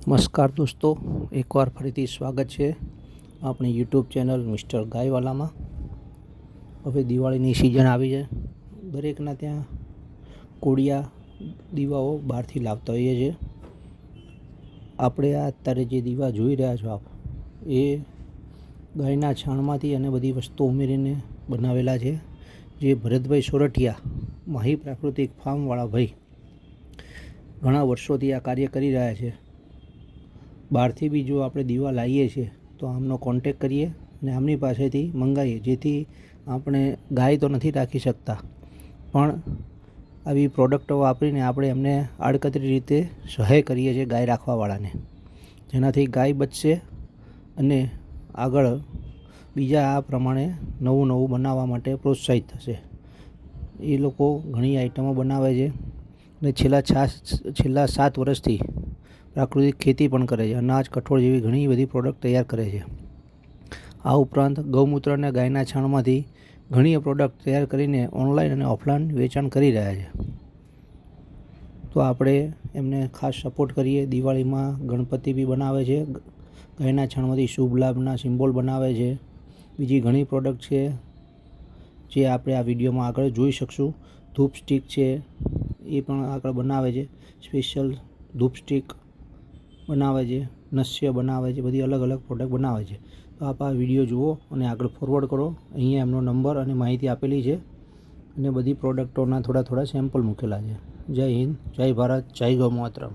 નમસ્કાર દોસ્તો, એકવાર ફરીથી સ્વાગત છે આપણી યુટ્યુબ ચેનલ મિસ્ટર ગાયવાલામાં। હવે દિવાળીની સિઝન આવી છે, દરેકના ત્યાં કોડિયા દીવાઓ બહારથી લાવતા હોઈએ છીએ। આપણે આ અત્યારે જે દીવા જોઈ રહ્યા છો એ ગાયના છાણમાંથી અને બધી વસ્તુઓ ઉમેરીને બનાવેલા છે, જે ભરતભાઈ સોરઠિયા માહી પ્રાકૃતિક ફાર્મવાળા ભાઈ ઘણા વર્ષોથી આ કાર્ય કરી રહ્યા છે। બહારથી બી જો આપણે દીવા લાવીએ છીએ તો આમનો કોન્ટેક કરીએ અને આમની પાસેથી મંગાવીએ, જેથી આપણે ગાય તો નથી રાખી શકતા પણ આવી પ્રોડક્ટો વાપરીને આપણે એમને આડકતરી રીતે સહાય કરીએ છીએ ગાય રાખવાવાળાને, જેનાથી ગાય બચશે અને આગળ બીજા આ પ્રમાણે નવું નવું બનાવવા માટે પ્રોત્સાહિત થશે। એ લોકો ઘણી આઈટમો બનાવે છે અને છેલ્લા 7 વર્ષથી પ્રાકૃતિક ખેતી પણ કરે છે, અનાજ કઠોળ જેવી ઘણી બધી પ્રોડક્ટ તૈયાર કરે છે। આ ઉપરાંત ગૌમૂત્ર અને ગાયના છાણમાંથી ઘણી પ્રોડક્ટ તૈયાર કરીને ઓનલાઈન અને ઓફલાઈન વેચાણ કરી રહ્યા છે। તો આપણે એમને ખાસ સપોર્ટ કરીએ। દિવાળીમાં ગણપતિ બી બનાવે છે, ગાયના છાણમાંથી શુભ લાભના સિમ્બોલ બનાવે છે, બીજી ઘણી પ્રોડક્ટ છે જે આપણે આ વિડીયોમાં આગળ જોઈ શકશું। ધૂપ સ્ટિક છે એ પણ આગળ બનાવે છે, સ્પેશિયલ ધૂપ સ્ટિક બનાવે છે, નસ્ય બનાવે છે, બધી અલગ અલગ પ્રોડક્ટ બનાવે છે। તો આપ આ વિડીયો જુઓ અને આગળ ફોરવર્ડ કરો। અહીંયા એમનો નંબર અને માહિતી આપેલી છે અને બધી પ્રોડક્ટોના થોડા સેમ્પલ મૂકેલા છે। જય હિન્દ, જય ભારત, જય ગૌ માતરમ।